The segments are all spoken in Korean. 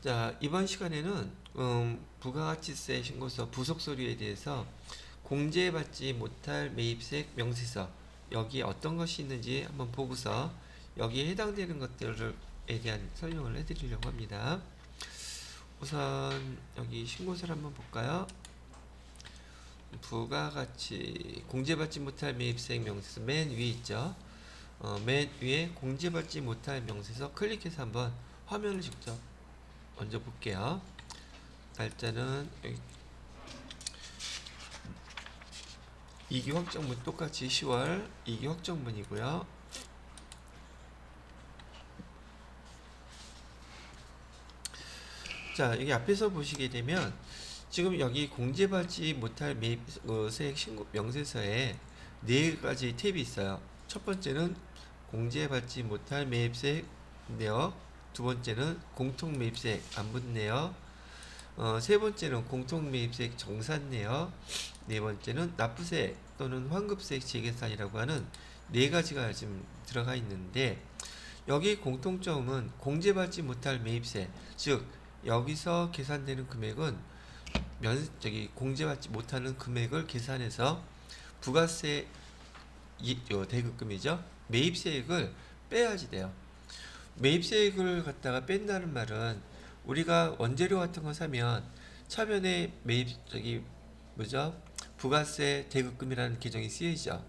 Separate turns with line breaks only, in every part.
자, 이번 시간에는 부가가치세 신고서 부속 서류에 대해서 공제받지 못할 매입세액 명세서 여기에 어떤 것이 있는지 한번 보고서 여기에 해당되는 것들에 대한 설명을 해드리려고 합니다. 우선 여기 신고서를 한번 볼까요? 부가가치 공제받지 못할 매입세액 명세서 맨 위에 있죠. 맨 위에 공제받지 못할 명세서 클릭해서 한번 화면을 직접 먼저 볼게요. 날짜는 여기 2기 확정분 똑같이 10월 2기 확정분이고요. 자, 여기 앞에서 보시게 되면 지금 여기 공제받지 못할 매입세액 신고 명세서에 네 가지 탭이 있어요. 첫 번째는 공제받지 못할 매입세액 내역, 두 번째는 공통 매입세액 안분 내역, 세 번째는 공통 매입세액 정산 내역, 네 번째는 납부세액 또는 환급세액 재계산이라고 하는 네 가지가 지금 들어가 있는데 여기 공통점은 공제받지 못할 매입세, 즉 여기서 계산되는 금액은 공제받지 못하는 금액을 계산해서 부가세 대급금이죠. 매입세액을 빼야지 돼요. 매입세액을 갖다가 뺀다는 말은 우리가 원재료 같은 거 사면 차변에 매입 뭐죠? 부가세 대급금이라는 계정이 쓰여있죠.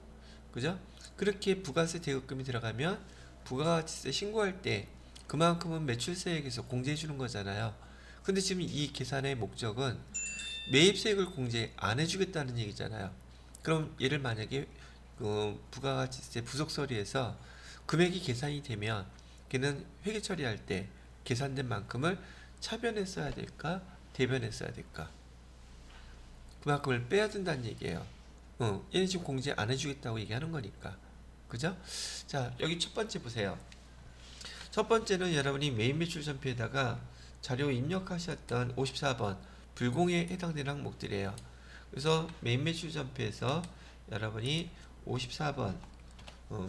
그죠? 그렇게 부가세 대급금이 들어가면 부가가치세 신고할 때 그만큼은 매출세액에서 공제해 주는 거잖아요. 근데 지금 이 계산의 목적은 매입세액을 공제 안 해주겠다는 얘기잖아요. 그럼 얘를 만약에 부가가치세 부속서류에서 금액이 계산이 되면 걔는 회계 처리할 때 계산된 만큼을 차변에 써야 될까 대변에 써야 될까, 그만큼을 빼야 된다는 얘기예요. 얘는 지금 공제 안 해주겠다고 얘기하는 거니까. 그죠? 자, 여기 첫 번째 보세요. 첫 번째는 여러분이 메인 매출 전표에다가 자료 입력하셨던 54번 불공에 해당되는 항목들이에요. 그래서 메인 매출 전표에서 여러분이 54번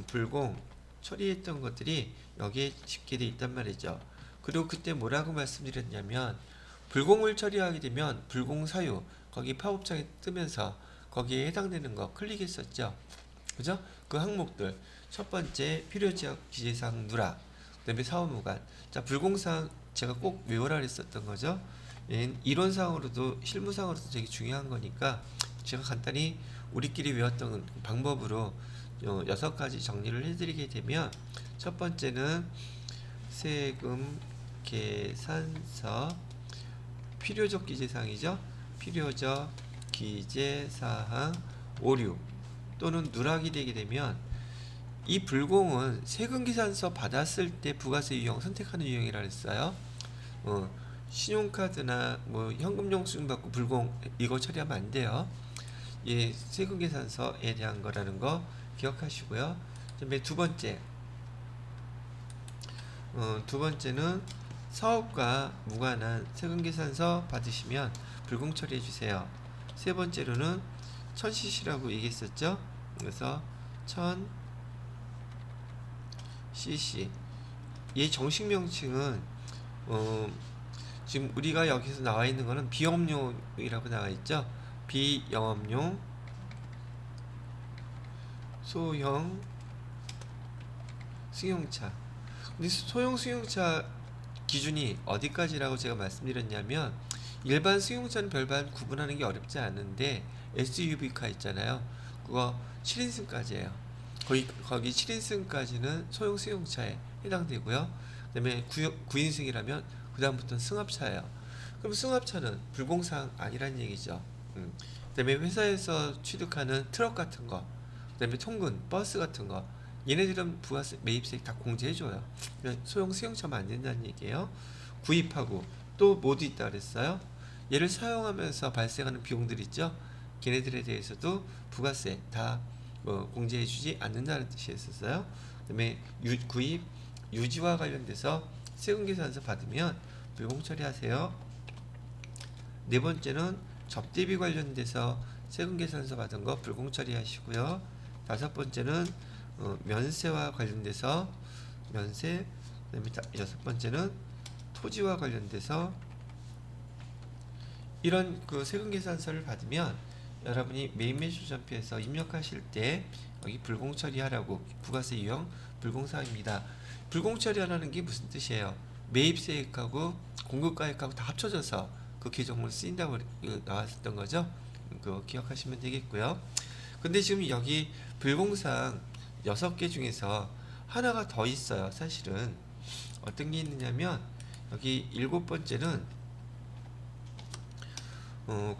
불공 처리했던 것들이 여기에 집계되어 있단 말이죠. 그리고 그때 뭐라고 말씀드렸냐면 불공을 처리하게 되면 불공 사유 거기 팝업창에 뜨면서 거기에 해당되는 거 클릭했었죠. 그죠? 그 항목들 첫 번째 필요지역 기재사항 누락, 그 다음에 사업무관. 자, 불공사항 제가 꼭 외우라 그랬었던 거죠. 이론상으로도 실무상으로도 되게 중요한 거니까 제가 간단히 우리끼리 외웠던 방법으로 6가지 정리를 해드리게 되면 첫 번째는 세금 계산서 필요적 기재사항이죠. 필요적 기재사항 오류 또는 누락이 되게 되면 이 불공은 세금계산서 받았을 때 부가세 유형 선택하는 유형이라 했어요. 신용카드나 뭐 현금영수증 받고 불공 이거 처리하면 안 돼요. 예, 세금계산서에 대한 거라는 거 기억하시고요. 그다음에 두 번째는 사업과 무관한 세금계산서 받으시면 불공 처리해 주세요. 세 번째로는 1000cc라고 얘기했었죠. 그래서 1000cc. 얘 정식 명칭은 지금 우리가 여기서 나와 있는 거는 비영업용이라고 나와 있죠. 비영업용 소형 승용차. 근데 소형 승용차 기준이 어디까지라고 제가 말씀드렸냐면 일반 승용차는 별반 구분하는 게 어렵지 않은데 SUV카 있잖아요. 그거 7인승까지예요. 거기 7인승까지는 소형 승용차에 해당되고요. 그 다음에 9인승이라면 그 다음부터는 승합차예요. 그럼 승합차는 불공사항 아니란 얘기죠. 그 다음에 회사에서 취득하는 트럭 같은 거, 그 다음에 통근, 버스 같은 거, 얘네들은 부가세 매입세액 다 공제해줘요. 소형 승용차만 안 된다는 얘기예요. 구입하고 또 뭐도 있다 그랬어요. 얘를 사용하면서 발생하는 비용들 있죠. 걔네들에 대해서도 부가세 다 공제해주지 않는다는 뜻이었어요. 그다음에 구입 유지와 관련돼서 세금계산서 받으면 불공 처리하세요. 네 번째는 접대비 관련돼서 세금계산서 받은 거 불공 처리하시고요. 다섯 번째는 면세와 관련돼서 면세, 그다음에 여섯 번째는 토지와 관련돼서 이런 그 세금 계산서를 받으면 여러분이 매입매수전표에서 입력하실 때 여기 불공처리하라고 부가세 유형 불공사항입니다. 불공처리하라는 게 무슨 뜻이에요? 매입세액하고 공급가액하고 다 합쳐져서 그 계정으로 쓰인다고 나왔었던 거죠. 그거 기억하시면 되겠고요. 근데 지금 여기 불공사항 6개 중에서 하나가 더 있어요. 사실은 어떤 게 있느냐면 여기 7번째는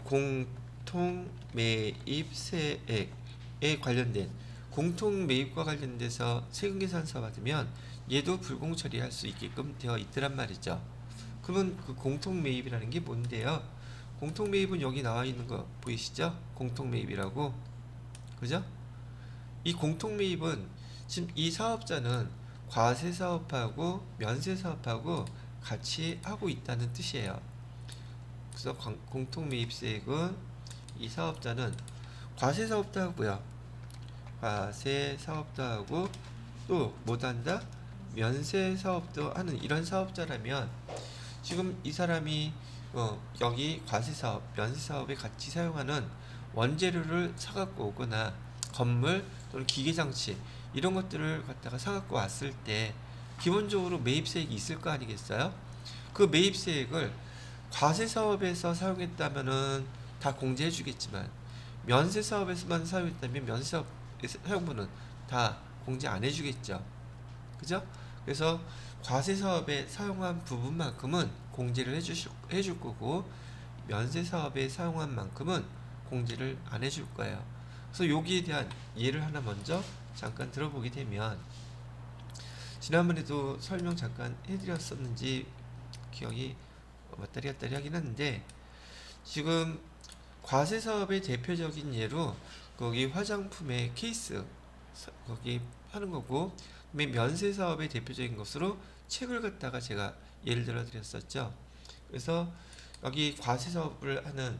공통매입세액에 관련된 공통매입과 관련돼서 세금계산서 받으면 얘도 불공처리할 수 있게끔 되어 있더란 말이죠. 그러면 그 공통매입이라는 게 뭔데요? 공통매입은 여기 나와 있는 거 보이시죠? 공통매입이라고. 그죠? 이 공통매입은 지금 이 사업자는 과세사업하고 면세사업하고 같이 하고 있다는 뜻이에요. 그래서 공통매입세액은 이 사업자는 과세사업도 하고요. 과세사업도 하고 또 못한다? 면세사업도 하는 이런 사업자라면 지금 이 사람이 여기 과세사업, 면세사업에 같이 사용하는 원재료를 사갖고 오거나 건물 또는 기계장치 이런 것들을 갖다가 사갖고 왔을 때 기본적으로 매입세액이 있을 거 아니겠어요? 그 매입세액을 과세사업에서 사용했다면은 다 공제해 주겠지만 면세사업에서만 사용했다면 면세사업의 사용분은 다 공제 안 해주겠죠. 그죠? 그래서 과세사업에 사용한 부분만큼은 공제를 해줄 거고 면세사업에 사용한 만큼은 공제를 안 해줄 거예요. 그래서 여기에 대한 예를 하나 먼저 잠깐 들어보게 되면 지난번에도 설명 잠깐 해드렸었는지 기억이 왔다리 갔다리 하긴 하는데 지금 과세사업의 대표적인 예로 거기 화장품의 케이스 거기 하는 거고 면세사업의 대표적인 것으로 책을 갖다가 제가 예를 들어 드렸었죠. 그래서 여기 과세사업을 하는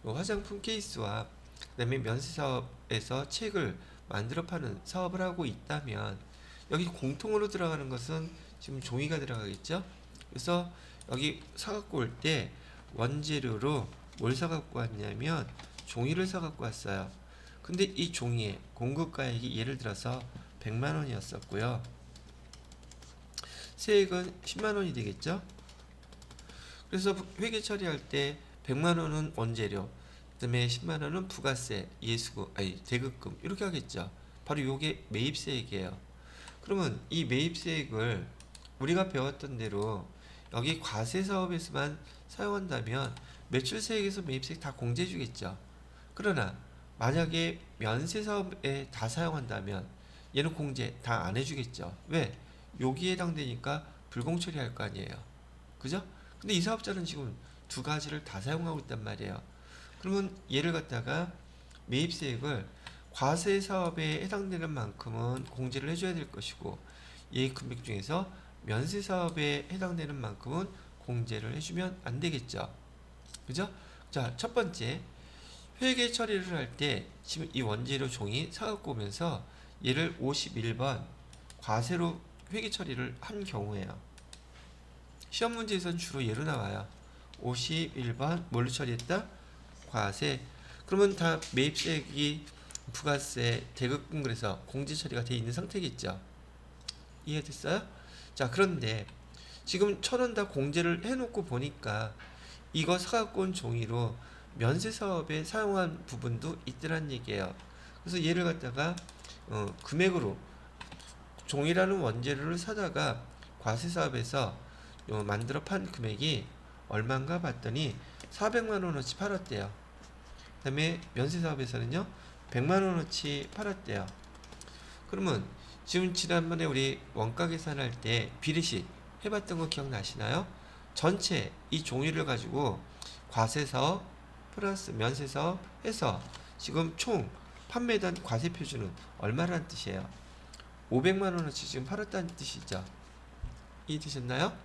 화장품 케이스와 그다음에 면세사업에서 책을 만들어 파는 사업을 하고 있다면 여기 공통으로 들어가는 것은 지금 종이가 들어가겠죠. 그래서 여기 사갖고 올 때 원재료로 뭘 사갖고 왔냐면 종이를 사갖고 왔어요. 근데 이 종이의 공급가액이 예를 들어서 100만원이었었고요. 세액은 10만원이 되겠죠. 그래서 회계 처리할 때 100만원은 원재료, 그 다음에 10만원은 부가세, 예수금, 대급금 이렇게 하겠죠. 바로 요게 매입세액이에요. 그러면 이 매입세액을 우리가 배웠던 대로 여기 과세사업에서만 사용한다면 매출세액에서 매입세액 다 공제해 주겠죠. 그러나 만약에 면세사업에 다 사용한다면 얘는 공제 다 안 해주겠죠. 왜? 여기에 해당되니까 불공처리할 거 아니에요. 그죠? 근데 이 사업자는 지금 두 가지를 다 사용하고 있단 말이에요. 그러면 얘를 갖다가 매입세액을 과세사업에 해당되는 만큼은 공제를 해줘야 될 것이고 이 금액 중에서 면세사업에 해당되는 만큼은 공제를 해주면 안 되겠죠. 그죠? 자, 첫 번째 회계 처리를 할 때 지금 이 원재료 종이 사갖고 오면서 얘를 51번 과세로 회계 처리를 한 경우에요. 시험 문제에서는 주로 예로 나와요. 51번 뭘로 처리했다? 과세. 그러면 다 매입세액이 부가세, 대급금 그래서 공제 처리가 돼 있는 상태겠죠. 이해됐어요? 자, 그런데 지금 1,000원 다 공제를 해놓고 보니까 이거 사갖고 온 종이로 면세사업에 사용한 부분도 있더란 얘기예요. 그래서 얘를 갖다가 금액으로 종이라는 원재료를 사다가 과세사업에서 만들어 판 금액이 얼마인가 봤더니 400만원어치 팔았대요. 그 다음에 면세사업에서는요 100만원어치 팔았대요. 그러면 지금 지난번에 우리 원가 계산할 때 비례식 해봤던 거 기억나시나요? 전체 이 종이를 가지고 과세사업 플러스 면세사업 해서 지금 총 판매단 과세표준은 얼마라는 뜻이에요? 500만원어치 지금 팔았다는 뜻이죠. 이해되셨나요?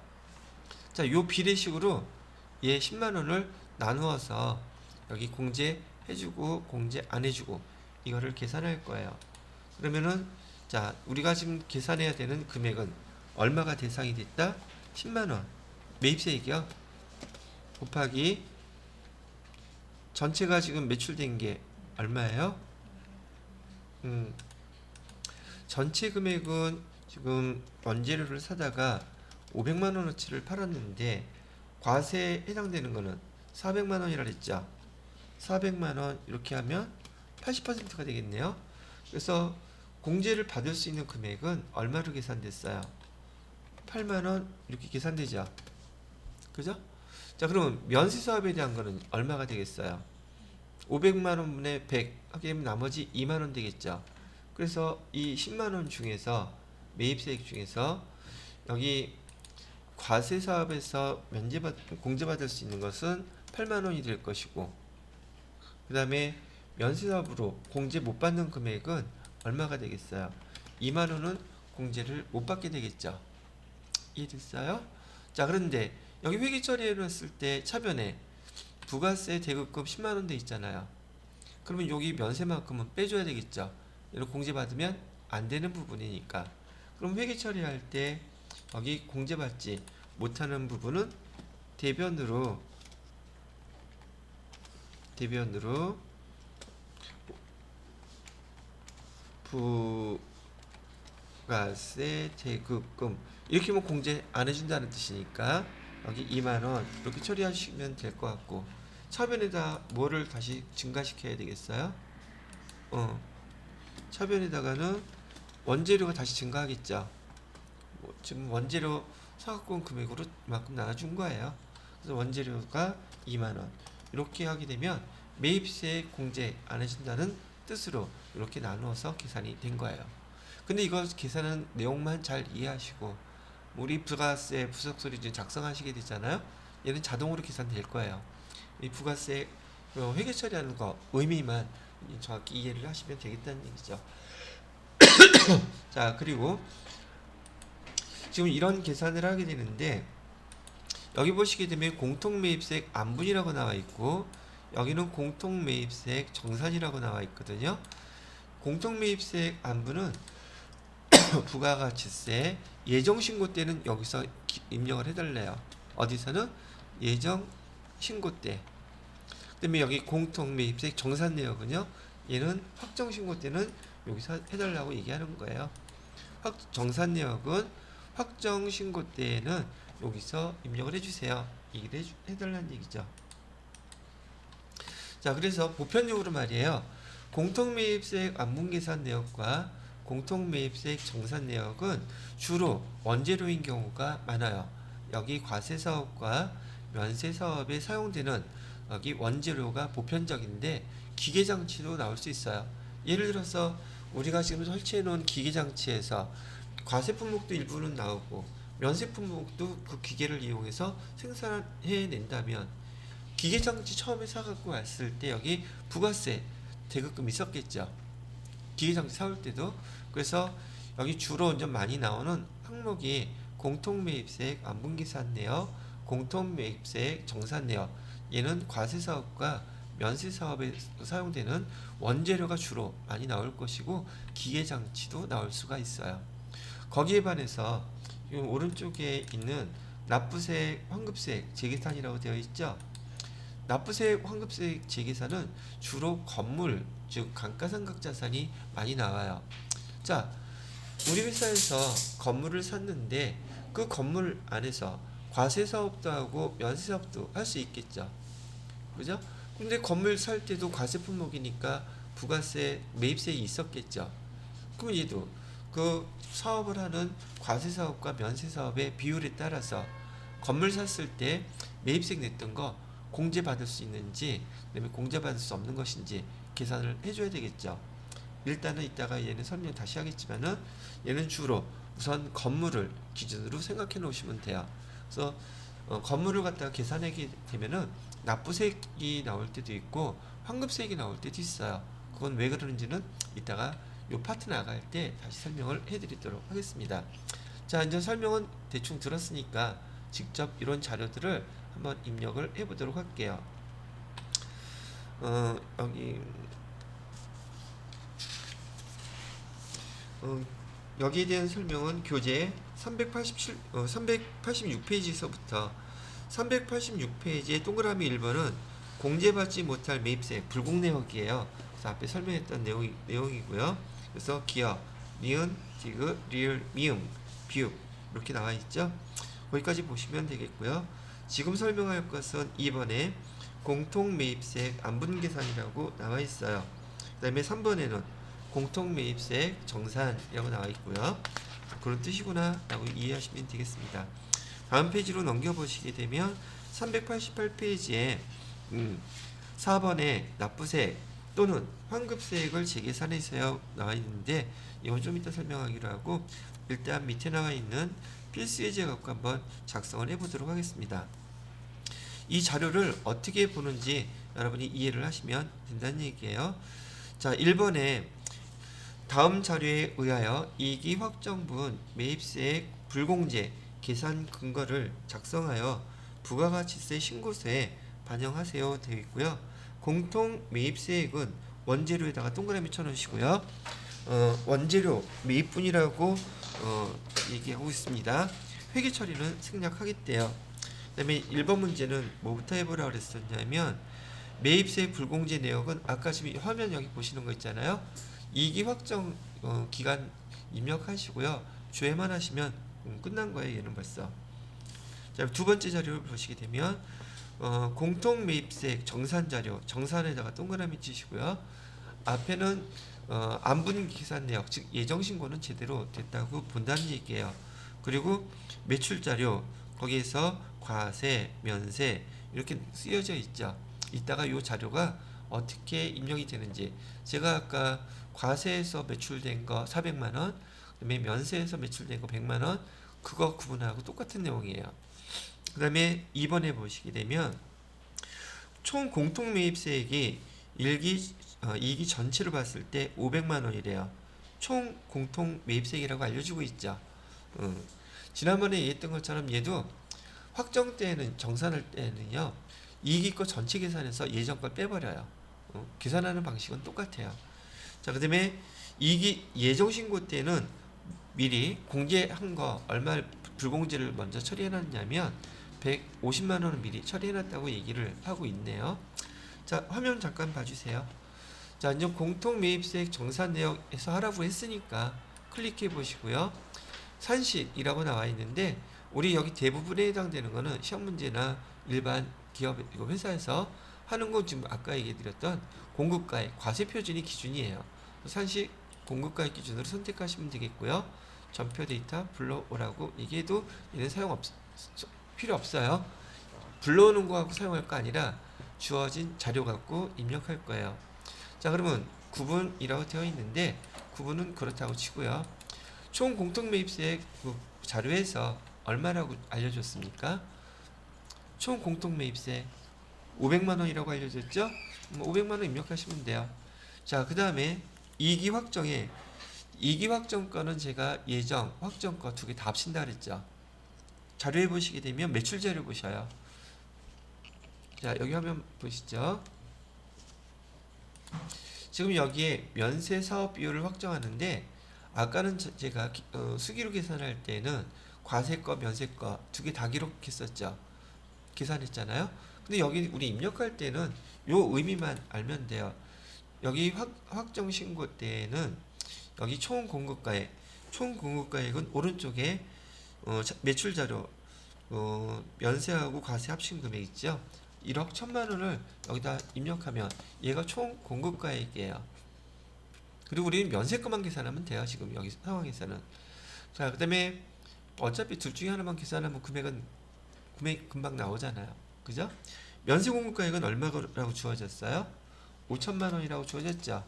자, 요 비례식으로 얘 10만원을 나누어서 여기 공제 해주고 공제 안 해주고 이거를 계산할 거예요. 그러면은 자, 우리가 지금 계산해야 되는 금액은 얼마가 대상이 됐다? 10만원. 매입세액이요. 곱하기 전체가 지금 매출된 게 얼마예요? 전체 금액은 지금 원재료를 사다가 500만 원어치를 팔았는데 과세에 해당되는 거는 400만 원이라 그랬죠. 400만 원 이렇게 하면 80%가 되겠네요. 그래서 공제를 받을 수 있는 금액은 얼마로 계산됐어요? 8만 원 이렇게 계산되죠. 그죠? 자, 그러면 면세 사업에 대한 거는 얼마가 되겠어요? 500만 원분의 100 하게 되면 나머지 2만 원 되겠죠. 그래서 이 10만 원 중에서 매입세액 중에서 여기 과세 사업에서 공제받을 수 있는 것은 8만 원이 될 것이고, 그 다음에 면세 사업으로 공제 못 받는 금액은 얼마가 되겠어요? 2만 원은 공제를 못 받게 되겠죠. 이해됐어요? 자, 그런데 여기 회계 처리해 놨을 때 차변에 부가세 대급금 10만 원 돼 있잖아요. 그러면 여기 면세만큼은 빼줘야 되겠죠. 이런 공제받으면 안 되는 부분이니까. 그럼 회계 처리할 때 여기 공제받지 못하는 부분은 대변으로 부가세 대급금 이렇게 하면 공제 안 해준다는 뜻이니까 여기 2만원 이렇게 처리하시면 될 것 같고, 차변에다 뭐를 다시 증가시켜야 되겠어요? 차변에다가는 원재료가 다시 증가하겠죠. 지금 원재료 사갖고 온 금액으로 이만큼 나눠준 거예요. 그래서 원재료가 2만원 이렇게 하게 되면 매입세 공제 안 해준다는 뜻으로 이렇게 나누어서 계산이 된 거예요. 근데 이거 계산은 내용만 잘 이해하시고 우리 부가세 부석서류 이제 작성하시게 되잖아요. 얘는 자동으로 계산될 거예요. 이 부가세 회계 처리하는 거 의미만 정확히 이해를 하시면 되겠다는 얘기죠. 자, 그리고 지금 이런 계산을 하게 되는데 여기 보시게 되면 공통매입세액 안분이라고 나와 있고 여기는 공통매입세액 정산이라고 나와 있거든요. 공통매입세액 안분은 부가가치세 예정신고 때는 여기서 입력을 해달래요. 어디서는? 예정신고 때. 그 다음에 여기 공통매입세액 정산내역은요, 얘는 확정신고 때는 여기서 해달라고 얘기하는 거예요. 정산내역은 확정신고 때에는 여기서 입력을 해주세요. 얘기를 해달라는 얘기죠. 자, 그래서 보편적으로 말이에요. 공통매입세액 안분계산 내역과 공통매입세액 정산 내역은 주로 원재료인 경우가 많아요. 여기 과세사업과 면세사업에 사용되는 여기 원재료가 보편적인데 기계장치도 나올 수 있어요. 예를 들어서 우리가 지금 설치해 놓은 기계장치에서 과세 품목도 일부는 나오고 면세 품목도 그 기계를 이용해서 생산해 낸다면 기계장치 처음에 사갖고 왔을 때 여기 부가세 대급금이 있었겠죠. 기계장치 사올 때도. 그래서 여기 주로 좀 많이 나오는 항목이 공통매입세액 안분계산 내역, 공통매입세액 정산 내역. 얘는 과세사업과 면세사업에 사용되는 원재료가 주로 많이 나올 것이고 기계장치도 나올 수가 있어요. 거기에 반해서 오른쪽에 있는 납부세액, 환급세액, 재계산이라고 되어 있죠. 납부세액, 환급세액, 재계산은 주로 건물, 즉 감가상각자산이 많이 나와요. 자, 우리 회사에서 건물을 샀는데 그 건물 안에서 과세사업도 하고 면세사업도 할 수 있겠죠. 그죠? 근데 건물 살 때도 과세 품목이니까 부가세, 매입세액이 있었겠죠. 그럼 얘도 그 사업을 하는 과세사업과 면세사업의 비율에 따라서 건물 샀을 때 매입세액 냈던 거 공제받을 수 있는지, 그다음에 공제받을 수 없는 것인지 계산을 해줘야 되겠죠. 일단은 이따가 얘는 설명 다시 하겠지만은 얘는 주로 우선 건물을 기준으로 생각해 놓으시면 돼요. 그래서 건물을 갖다가 계산하게 되면은 납부세액이 나올 때도 있고 환급세액이 나올 때도 있어요. 그건 왜 그러는지는 이따가 요 파트 나갈 때 다시 설명을 해드리도록 하겠습니다. 자, 이제 설명은 대충 들었으니까 직접 이런 자료들을 한번 입력을 해보도록 할게요. 여기에 대한 설명은 교재 386페이지에서부터 386페이지의 동그라미 1번은 공제받지 못할 매입세 불공 내역이에요. 그래서 앞에 설명했던 내용이고요. 그래서 기억, 니은, 디귿, 리을, 미음, 비읍 이렇게 나와 있죠. 거기까지 보시면 되겠고요. 지금 설명할 것은 2번에 공통매입세 안분계산이라고 나와 있어요. 그 다음에 3번에는 공통매입세 정산이라고 나와 있고요. 그런 뜻이구나 라고 이해하시면 되겠습니다. 다음 페이지로 넘겨보시게 되면 388페이지에 4번에 납부세 또는 환급세액을 재계산해서요 나와 있는데 이건 좀 이따 설명하기로 하고 일단 밑에 나와 있는 필수예제 갖고 한번 작성을 해보도록 하겠습니다. 이 자료를 어떻게 보는지 여러분이 이해를 하시면 된다는 얘기예요. 자, 1번에 다음 자료에 의하여 이익이 확정분 매입세액 불공제 계산 근거를 작성하여 부가가치세 신고서에 반영하세요 되어 있고요. 공통 매입세액은 원재료에다가 동그라미 쳐놓으시고요. 원재료 매입분이라고 얘기하고 있습니다. 회계 처리는 생략하겠대요. 그 다음에 1번 문제는 뭐부터 해보라고 그랬었냐면 매입세 불공제 내역은 아까 지금 화면 여기 보시는 거 있잖아요. 이익이 확정 기간 입력하시고요. 조회만 하시면 끝난 거예요. 얘는 벌써. 자, 두 번째 자료를 보시게 되면 공통 매입세액 정산 자료 정산에다가 동그라미 치시고요. 앞에는 안분 계산 내역 즉 예정 신고는 제대로 됐다고 본다는 얘기예요. 그리고 매출 자료 거기에서 과세, 면세 이렇게 쓰여져 있죠. 이따가 이 자료가 어떻게 입력이 되는지 제가 아까 과세에서 매출된 거 400만 원, 그다음에 면세에서 매출된 거 100만 원 그거 구분하고 똑같은 내용이에요. 그다음에 2번에 보시게 되면 총 공통 매입세액이 이익이 전체로 봤을 때 500만 원이래요. 총 공통 매입세액이라고 알려주고 있죠. 지난번에 얘기했던 것처럼 얘도 확정 때에는 정산할 때는요 이익이 거 전체 계산해서 예전 걸 빼버려요. 계산하는 방식은 똑같아요. 자, 그 다음에 이익이 예정 신고 때는 미리 공제한 거 얼마 불공제를 먼저 처리해놨냐면 150만 원을 미리 처리해놨다고 얘기를 하고 있네요. 자, 화면 잠깐 봐주세요. 자, 이제 공통 매입세액 정산 내역에서 하라고 했으니까 클릭해 보시고요. 산식이라고 나와 있는데 우리 여기 대부분에 해당되는 거는 시험 문제나 일반 기업 회사에서 하는 건 지금 아까 얘기 드렸던 공급가액 과세 표준이 기준이에요. 산식 공급가액 기준으로 선택하시면 되겠고요. 전표 데이터 불러오라고 얘기해도 얘는 필요 없어요. 불러오는 거하고 사용할 거 아니라 주어진 자료 갖고 입력할 거예요. 자, 그러면 구분이라고 되어 있는데 구분은 그렇다고 치고요. 총 공통 매입세액 자료에서 얼마라고 알려줬습니까? 총 공통 매입세 500만 원이라고 알려줬죠? 500만 원 입력하시면 돼요. 자, 그 다음에 이익이 확정가는 제가 예정, 확정가 두 개 다 합친다 그랬죠. 자료에 보시게 되면 매출 자료 보셔요. 자, 여기 화면 보시죠. 지금 여기에 면세 사업 비율을 확정하는데 아까는 제가 수기로 계산할 때는 과세거, 면세거 두 개 다 기록했었죠. 계산했잖아요. 근데 여기 우리 입력할 때는 요 의미만 알면 돼요. 여기 확정 신고 때는 여기 총 공급가액은 오른쪽에 매출 자료 면세하고 과세 합친 금액 있죠. 1억 1천만 원을 여기다 입력하면 얘가 총 공급가액이에요. 그리고 우리는 면세거만 계산하면 돼요. 지금 여기 상황에서는. 자, 그 다음에 어차피 둘 중에 하나만 계산하면 금액 금방 나오잖아요. 그죠? 면세 공급가액은 얼마라고 주어졌어요? 5천만 원이라고 주어졌죠.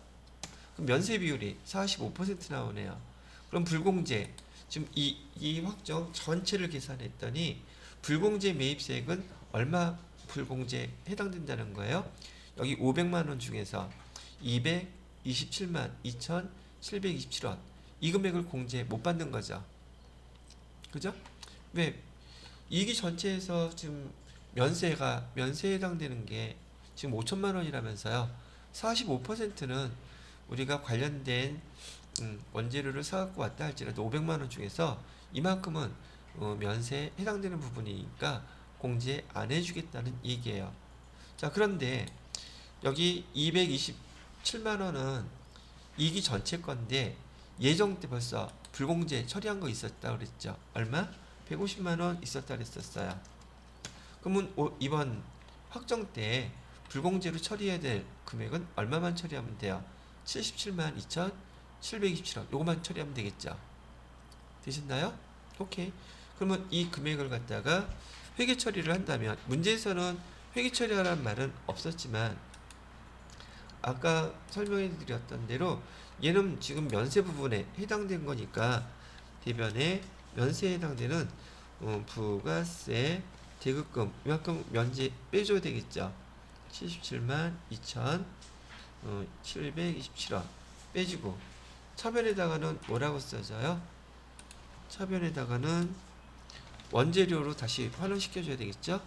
그럼 면세 비율이 45% 나오네요. 그럼 불공제 지금 이 확정 전체를 계산했더니 불공제 매입세액은 얼마 불공제 해당된다는 거예요. 여기 500만 원 중에서 227만 2,727원 이 금액을 공제 못 받는 거죠. 그죠? 왜? 이익이 전체에서 지금 면세에 해당되는 게 지금 5천만 원이라면서요. 45%는 우리가 관련된 원재료를 사갖고 왔다 할지라도 500만 원 중에서 이만큼은 면세에 해당되는 부분이니까 공제 안 해주겠다는 얘기예요. 자, 그런데 여기 227만 원은 이기 전체 건데 예정 때 벌써 불공제 처리한 거 있었다 그랬죠. 얼마? 150만 원 있었다 그랬었어요. 그러면 이번 확정 때 불공제로 처리해야 될 금액은 얼마만 처리하면 돼요? 77만 2,727원. 요거만 처리하면 되겠죠. 되셨나요? 오케이. 그러면 이 금액을 갖다가 회계 처리를 한다면, 문제에서는 회계 처리하라는 말은 없었지만 아까 설명해 드렸던 대로 얘는 지금 면세 부분에 해당된 거니까 대변에 면세에 해당되는 부가세 대급금 이만큼 면제 빼줘야 되겠죠. 77만 2,727원 빼주고 차변에다가는 뭐라고 써져요? 차변에다가는 원재료로 다시 환원시켜줘야 되겠죠.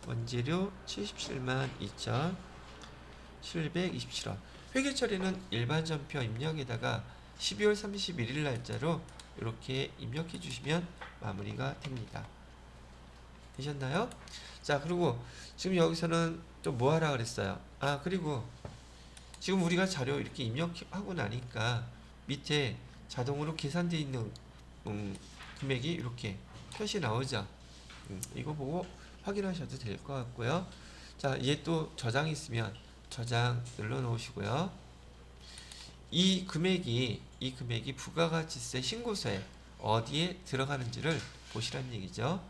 원재료 77만 2,727원. 회계 처리는 일반 전표 입력에다가 12월 31일 날짜로 이렇게 입력해 주시면 마무리가 됩니다. 되셨나요? 자, 그리고 지금 여기서는 또 뭐 하라 그랬어요? 아, 그리고 지금 우리가 자료 이렇게 입력하고 나니까 밑에 자동으로 계산되어 있는 금액이 이렇게 표시 나오죠. 이거 보고 확인하셔도 될 것 같고요. 자, 얘 또 저장이 있으면 저장 눌러 놓으시고요. 이 금액이 부가가치세 신고서에 어디에 들어가는지를 보시라는 얘기죠.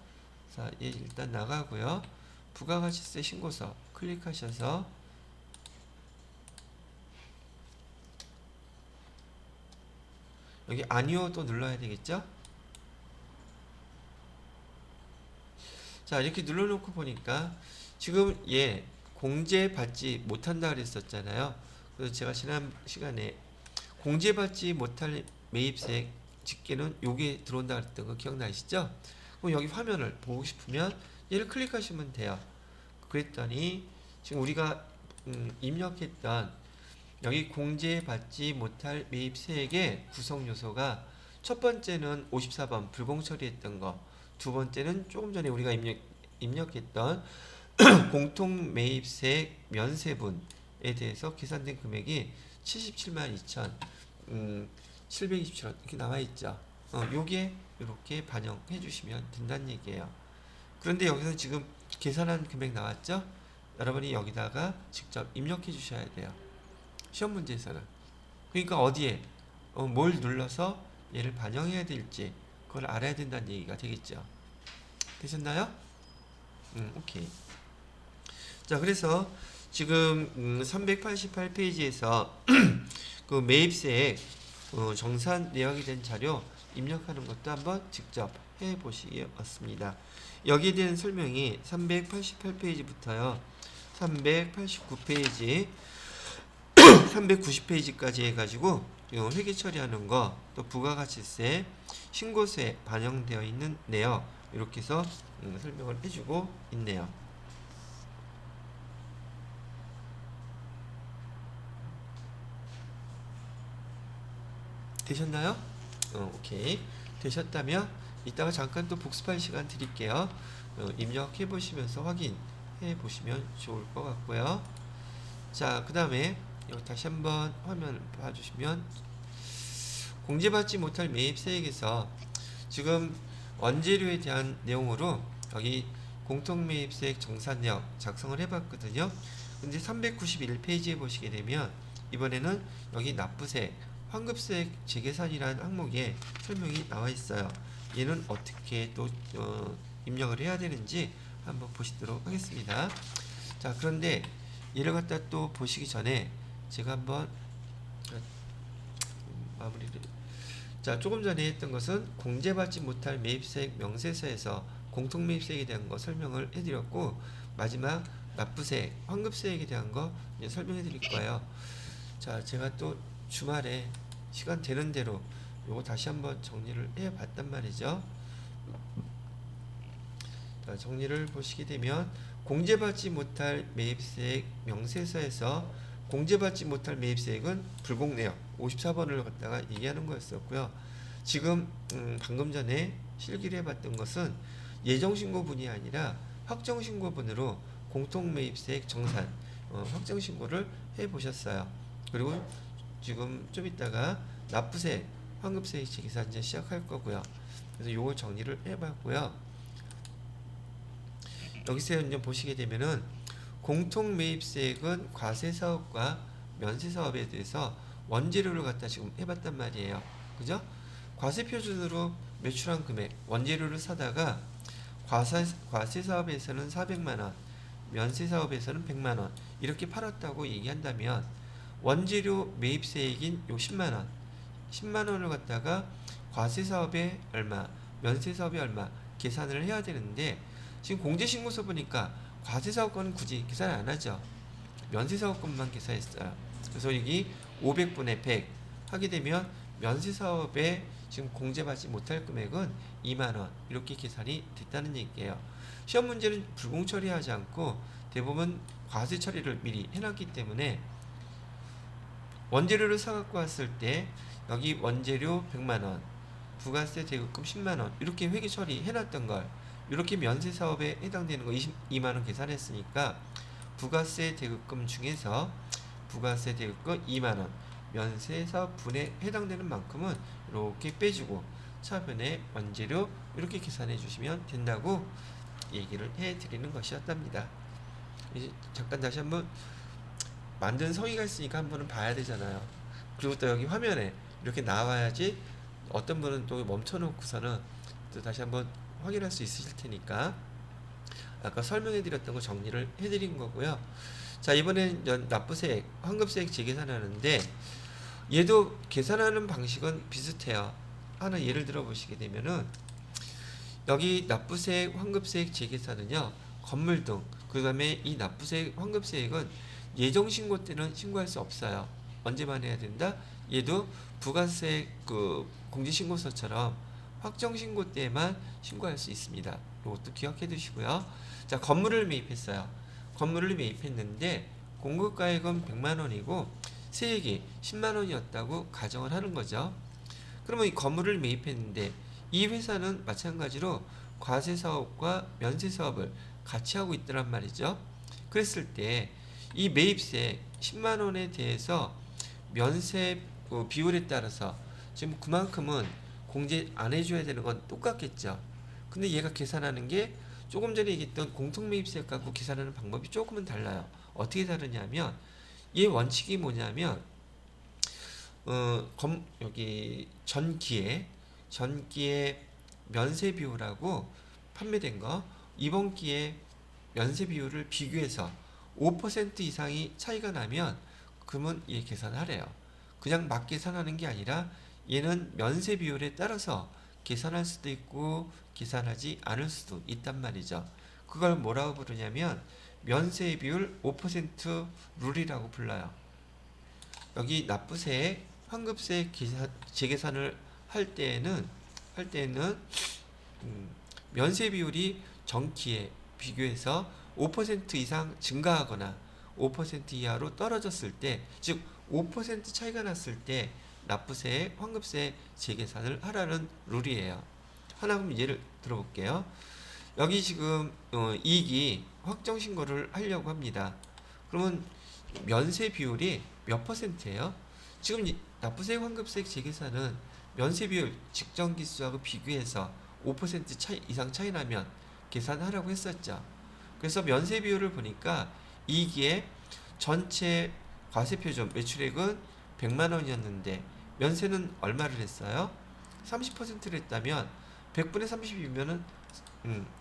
자, 얘 일단 나가고요. 부가가치세 신고서 클릭하셔서 여기 아니요 또 눌러야 되겠죠. 자, 이렇게 눌러놓고 보니까 지금 얘 공제받지 못한다 그랬었잖아요. 그래서 제가 지난 시간에 공제받지 못할 매입세액 집계는 요게 들어온다 그랬던 거 기억나시죠? 그럼 여기 화면을 보고 싶으면 얘를 클릭하시면 돼요. 그랬더니 지금 우리가 입력했던 여기 공제받지 못할 매입세액의 구성 요소가 첫 번째는 54번 불공 처리했던 거, 두 번째는 조금 전에 우리가 입력했던 공통 매입세액 면세분에 대해서 계산된 금액이 77만 2,727원 이렇게 나와 있죠. 요게 이렇게 반영해 주시면 된다는 얘기예요. 그런데 여기서 지금 계산한 금액 나왔죠? 여러분이 여기다가 직접 입력해 주셔야 돼요. 시험 문제에서는. 그러니까 어디에 뭘 눌러서 얘를 반영해야 될지 그걸 알아야 된다는 얘기가 되겠죠. 되셨나요? 오케이. 자, 그래서 지금 388페이지에서 그 매입세액 정산 내역이 된 자료 입력하는 것도 한번 직접 해 보시기 바랍니다. 여기에 대한 설명이 388페이지부터요. 389페이지 390페이지까지 해가지고 회계 처리하는 거, 또 부가가치세 신고서에 반영되어 있는 내역 이렇게 해서 설명을 해주고 있네요. 되셨나요? 오케이. 되셨다면 이따가 잠깐 또 복습할 시간 드릴게요. 입력해 보시면서 확인해 보시면 좋을 것 같고요. 자, 그 다음에 여기 다시 한번 화면 봐주시면 공제받지 못할 매입세액에서 지금 원재료에 대한 내용으로 여기 공통매입세액 정산내역 작성을 해봤거든요. 근데 391페이지에 보시게 되면 이번에는 여기 납부세, 환급세액 재계산이라는 항목에 설명이 나와 있어요. 얘는 어떻게 또 입력을 해야 되는지 한번 보시도록 하겠습니다. 자, 그런데 얘를 갖다 또 보시기 전에 제가 한번 마무리를. 자, 조금 전에 했던 것은 공제받지 못할 매입세액 명세서에서 공통매입세액에 대한 거 설명을 해드렸고, 마지막 납부세액, 환급세액에 대한 거 이제 설명해 드릴 거예요. 자, 제가 또 주말에 시간 되는 대로 요거 다시 한번 정리를 해 봤단 말이죠. 자, 정리를 보시게 되면 공제받지 못할 매입세액 명세서에서 공제받지 못할 매입세액은 불공내역 54번을 갖다가 얘기하는 거였었고요. 지금 방금 전에 실기를 해봤던 것은 예정신고분이 아니라 확정신고분으로 공통매입세액 정산 확정신고를 해보셨어요. 그리고 지금 좀 이따가 납부세, 환급세액 재계산 이제 시작할 거고요. 그래서 요거 정리를 해봤고요. 여기서 이제 보시게 되면은 공통매입세액은 과세사업과 면세사업에 대해서 원재료를 갖다 지금 해봤단 말이에요. 그죠? 과세표준으로 매출한 금액, 원재료를 사다가 과세사업에서는 400만원, 면세사업에서는 100만원 이렇게 팔았다고 얘기한다면 원재료 매입세액인 요 10만원, 10만원을 갖다가 과세사업에 얼마, 면세사업에 얼마 계산을 해야 되는데 지금 공제신고서 보니까 과세사업권은 굳이 계산 안 하죠. 면세사업권만 계산했어요. 그래서 여기 500분의 100 하게 되면 면세사업에 지금 공제받지 못할 금액은 2만원 이렇게 계산이 됐다는 얘기예요. 시험 문제는 불공 처리하지 않고 대부분 과세 처리를 미리 해놨기 때문에 원재료를 사갖고 왔을 때 여기 원재료 100만원, 부가세 대급금 10만원 이렇게 회계 처리해놨던 걸 이렇게 면세사업에 해당되는 거 22만원 계산했으니까 부가세 대급금 중에서 부가세 대급금 2만원 면세사업 분에 해당되는 만큼은 이렇게 빼주고 차변에 원재료 이렇게 계산해 주시면 된다고 얘기를 해드리는 것이었답니다. 이제 잠깐 다시 한번 만든 성의가 있으니까 한 번은 봐야 되잖아요. 그리고 또 여기 화면에 이렇게 나와야지 어떤 분은 또 멈춰놓고서는 또 다시 한번 확인할 수 있으실 테니까 아까 설명해 드렸던 거 정리를 해드린 거고요. 자, 이번엔 납부세액, 환급세액 재계산하는데 얘도 계산하는 방식은 비슷해요. 하나 예를 들어 보시게 되면은 여기 납부세액, 환급세액 재계산은요 건물 등 그 다음에 이 납부세액, 환급세액은 예정신고 때는 신고할 수 없어요. 언제만 해야 된다? 얘도 부가세 공제신고서처럼 확정신고 때만 신고할 수 있습니다. 이것도 기억해 두시고요. 자, 건물을 매입했어요. 건물을 매입했는데 공급가액은 100만원이고 세액이 10만원이었다고 가정을 하는 거죠. 그러면 이 건물을 매입했는데 이 회사는 마찬가지로 과세사업과 면세사업을 같이 하고 있더란 말이죠. 그랬을 때 이 매입세 10만원에 대해서 면세 비율에 따라서 지금 그만큼은 공제 안 해줘야 되는 건 똑같겠죠. 근데 얘가 계산하는 게 조금 전에 얘기했던 공통매입세 갖고 계산하는 방법이 조금은 달라요. 어떻게 다르냐면 얘 원칙이 뭐냐면 여기 전기에 면세 비율하고 판매된 거 이번 기에 면세 비율을 비교해서 5% 이상이 차이가 나면 그러면 얘 계산하래요. 그냥 막 계산하는 게 아니라 얘는 면세 비율에 따라서 계산할 수도 있고 계산하지 않을 수도 있단 말이죠. 그걸 뭐라고 부르냐면 면세 비율 5% 룰이라고 불러요. 여기 납부세, 환급세 재계산을 할 때에는 면세 비율이 전기에 비교해서 5% 이상 증가하거나 5% 이하로 떨어졌을 때, 즉 5% 차이가 났을 때 납부세, 환급세 재계산을 하라는 룰이에요. 하나 그럼 예를 들어볼게요. 여기 지금 이익이 확정신고를 하려고 합니다. 그러면 면세 비율이 몇 퍼센트예요? 지금 납부세, 환급세 재계산은 면세 비율 직전기수하고 비교해서 5% 차이 이상 차이 나면 계산하라고 했었죠. 그래서 면세 비율을 보니까 이기에 전체 과세표준 매출액은 100만 원이었는데 면세는 얼마를 했어요? 30%를 했다면 100분의 30이면은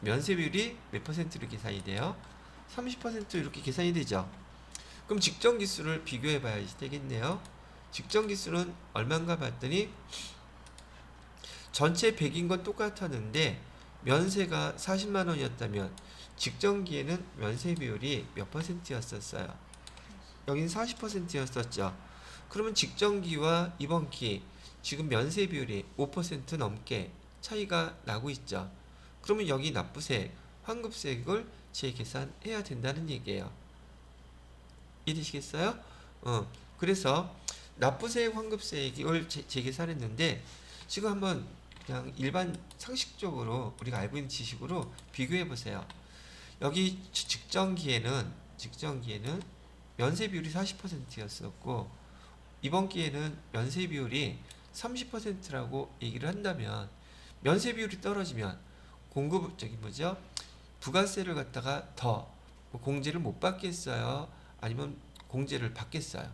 면세 비율이 몇 퍼센트로 계산이 돼요? 30% 이렇게 계산이 되죠. 그럼 직전 기수를 비교해 봐야 되겠네요. 직전 기수는 얼마인가 봤더니 전체 100인 건 똑같았는데 면세가 40만 원이었다면 직전기에는 면세 비율이 몇 퍼센트였었어요? 여긴 40%였었죠. 그러면 직전기와 이번기 지금 면세 비율이 5% 넘게 차이가 나고 있죠. 그러면 여기 납부세, 환급세액을 재계산해야 된다는 얘기예요. 이해되시겠어요? 그래서 납부세, 환급세액을 재계산했는데 지금 한번 그냥 일반 상식적으로 우리가 알고 있는 지식으로 비교해 보세요. 여기 직전기에는 면세 비율이 40%였었고 이번 기회는 면세 비율이 30%라고 얘기를 한다면 면세 비율이 떨어지면 공급 뭐죠? 부가세를 갖다가 더 공제를 못 받겠어요? 아니면 공제를 받겠어요?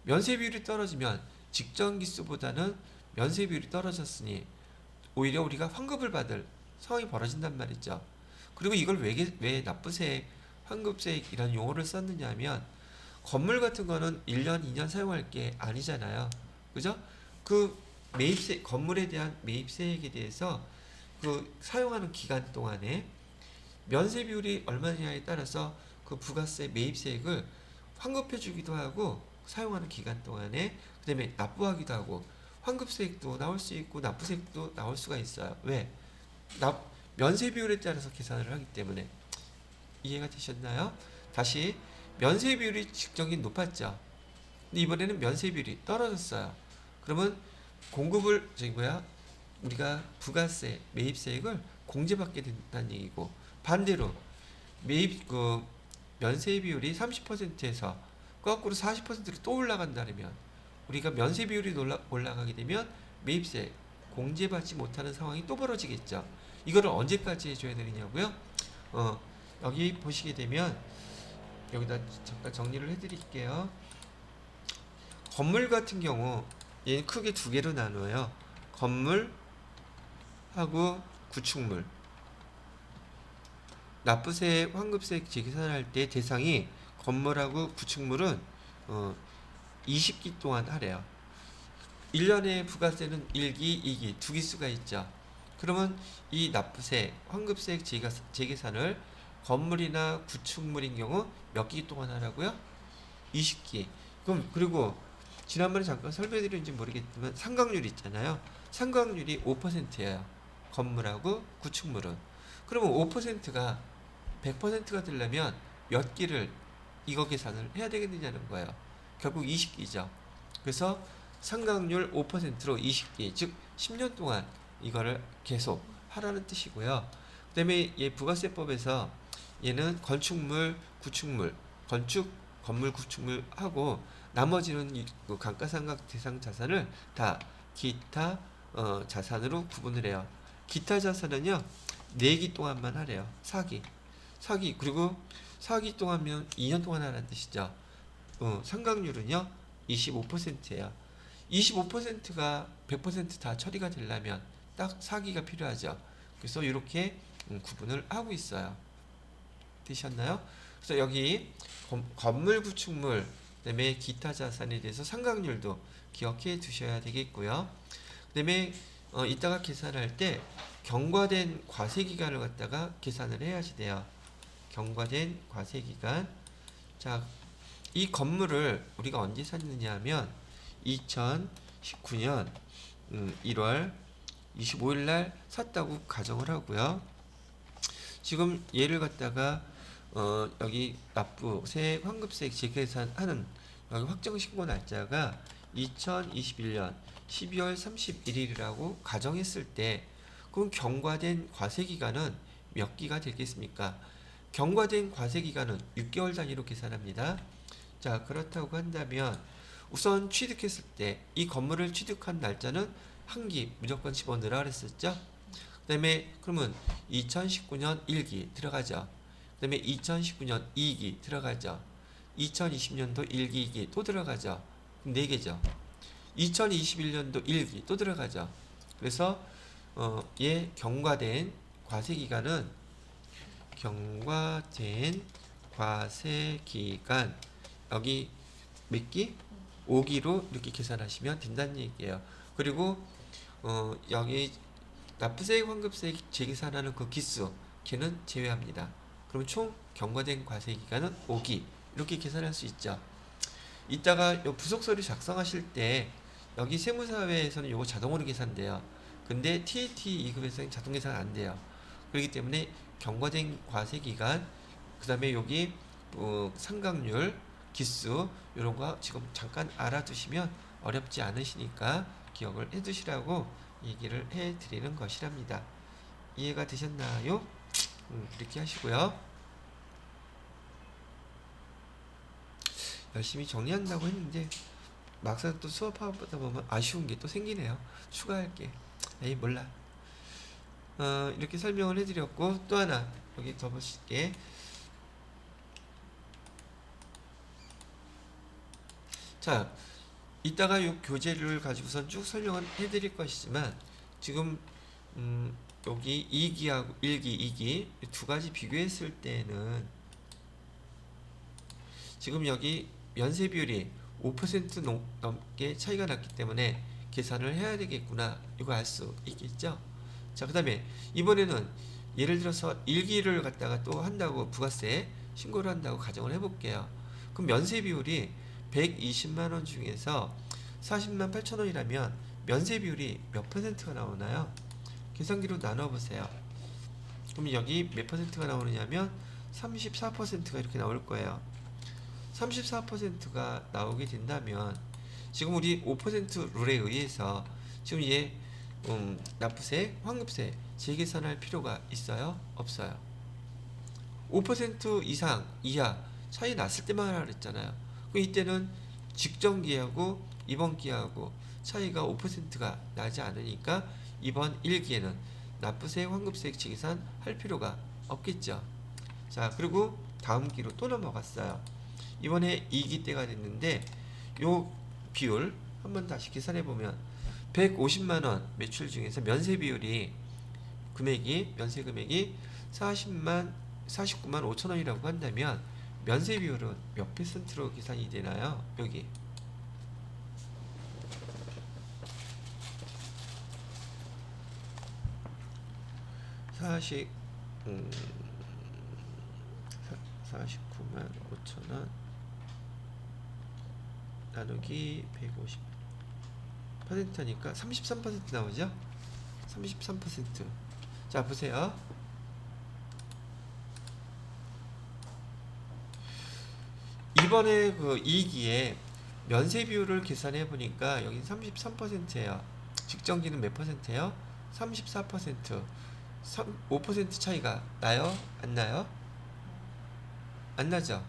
면세 비율이 떨어지면 직전 기수보다는 면세 비율이 떨어졌으니 오히려 우리가 환급을 받을 상황이 벌어진단 말이죠. 그리고 이걸 왜 납부세액, 환급세액이라는 용어를 썼느냐 하면 건물 같은 거는 1년, 2년 사용할 게 아니잖아요. 그죠? 그 건물에 대한 매입세액에 대해서 그 사용하는 기간 동안에 면세 비율이 얼마냐에 따라서 그 부가세 매입세액을 환급해 주기도 하고 사용하는 기간 동안에 그다음에 납부하기도 하고 환급세액도 나올 수 있고 납부세액도 나올 수가 있어요. 왜? 면세 비율에 따라서 계산을 하기 때문에. 이해가 되셨나요? 다시 면세 비율이 직전기 높았죠. 근데 이번에는 면세 비율이 떨어졌어요. 그러면 공급을 우리가 부가세 매입세액을 공제받게 된다는 얘기고 반대로 면세 비율이 30%에서 거꾸로 40%로 또 올라간다면 우리가 면세 비율이 올라가게 되면 매입세 공제받지 못하는 상황이 또 벌어지겠죠. 이거를 언제까지 해줘야 되느냐고요? 여기 보시게 되면 여기다 잠깐 정리를 해드릴게요. 건물 같은 경우 얘는 크게 두 개로 나누어요. 건물하고 구축물. 납부세, 환급세 계산할 때 대상이 건물하고 구축물은 20기 동안 하래요. 1년에 부가세는 1기, 2기, 두 기수가 있죠. 그러면 이 납부세, 환급세 재계산을 건물이나 구축물인 경우 몇 기 동안 하라고요? 20기. 그리고 지난번에 잠깐 설명드렸는지 모르겠지만 상각률 있잖아요. 상각률이 5%예요. 건물하고 구축물은. 그러면 5%가 100%가 되려면 몇 기를 이거 계산을 해야 되겠느냐는 거예요. 결국 20기죠. 그래서 상각률 5%로 20기, 즉 10년 동안 이거를 계속 하라는 뜻이고요. 그 다음에 얘 부가세법에서 얘는 건축물, 구축물, 건물, 구축물 하고 나머지는 감가상각 대상 자산을 다 기타 자산으로 구분을 해요. 기타 자산은요 4기 동안만 하래요. 4기 그리고 4기 동안면 2년 동안 하라는 뜻이죠. 상각률은요 25%예요. 25%가 100% 다 처리가 되려면 딱 4기가 필요하죠. 그래서 이렇게 구분을 하고 있어요. 되셨나요? 그래서 여기 건물, 구축물, 그다음에 기타 자산에 대해서 상각률도 기억해 두셔야 되겠고요. 그다음에 이따가 계산할 때 경과된 과세기간을 갖다가 계산을 해야지 돼요. 경과된 과세기간. 자, 이 건물을 우리가 언제 샀느냐 하면 2019년 1월 25일 날 샀다고 가정을 하고요. 지금 얘를 갖다가 여기 납부세, 환급세 재계산하는 여기 확정신고 날짜가 2021년 12월 31일이라고 가정했을 때 그럼 경과된 과세기간은 몇 기가 되겠습니까? 경과된 과세기간은 6개월 단위로 계산합니다. 자, 그렇다고 한다면 우선 취득했을 때 이 건물을 취득한 날짜는 한 기 무조건 집어넣으라 그랬었죠? 그 다음에 그러면 2019년 1기 들어가죠. 그 다음에 2019년 2기 들어가죠. 2020년도 1기, 2기 또 들어가죠. 그럼 4개죠. 2021년도 1기 또 들어가죠. 그래서 얘 경과된 과세기간은 여기 몇 기? 5기로 이렇게 계산하시면 된다는 얘기예요. 그리고 여기 납부세액, 환급세액 재계산하는 그 기수 걔는 제외합니다. 그럼 총 경과된 과세기간은 5기 이렇게 계산할 수 있죠. 이따가 부속서류 작성하실 때 여기 세무사회에서는 이거 자동으로 계산돼요. 근데 TAT 2급에서는 자동 계산 안 돼요. 그렇기 때문에 경과된 과세기간 그 다음에 여기 상각률, 기수 이런 거 지금 잠깐 알아두시면 어렵지 않으시니까 기억을 해두시라고 얘기를 해드리는 것이랍니다. 이해가 되셨나요? 이렇게 하시고요. 열심히 정리한다고 했는데 막상 또 수업하다 보면 아쉬운 게 또 생기네요. 추가할 게. 에이 몰라. 이렇게 설명을 해드렸고, 또 하나 여기 더 보실게. 자, 이따가 요 교재를 가지고선 쭉 설명을 해드릴 것이지만, 지금 여기 2기하고 1기, 2기 두 가지 비교했을 때는 지금 여기 면세 비율이 5% 넘게 차이가 났기 때문에 계산을 해야 되겠구나, 이거 알 수 있겠죠. 자, 그 다음에 이번에는 예를 들어서 1기를 갖다가 또 한다고, 부가세 신고를 한다고 가정을 해볼게요. 그럼 면세 비율이 120만원 중에서 40만 8천원이라면 면세 비율이 몇 퍼센트가 나오나요? 계산기로 나눠보세요. 그럼 여기 몇 퍼센트가 나오느냐면 34%가 이렇게 나올 거예요. 34%가 나오게 된다면 지금 우리 5% 룰에 의해서 지금 얘 납부세, 환급세 재계산할 필요가 있어요? 없어요? 5% 이상, 이하 차이 났을 때만 하라 그랬잖아요. 그럼 이때는 직전기하고 이번기하고 차이가 5%가 나지 않으니까 이번 1기에는 납부세, 환급세 재계산 할 필요가 없겠죠. 자, 그리고 다음 기로 또 넘어갔어요. 이번에 2기 때가 됐는데 요 비율 한번 다시 계산해 보면 150만원 매출 중에서 면세 비율이 면세 금액이 49만 5천원이라고 한다면 면세 비율은 몇 퍼센트로 계산이 되나요? 여기 49만 5천원 나누기 150%니까 33% 나오죠? 33%. 자, 보세요. 이번에 그 2기에 면세 비율을 계산해 보니까 여긴 33%예요. 직전기는 몇 퍼센트예요? 34%. 5% 차이가 나요? 안 나요? 안 나죠?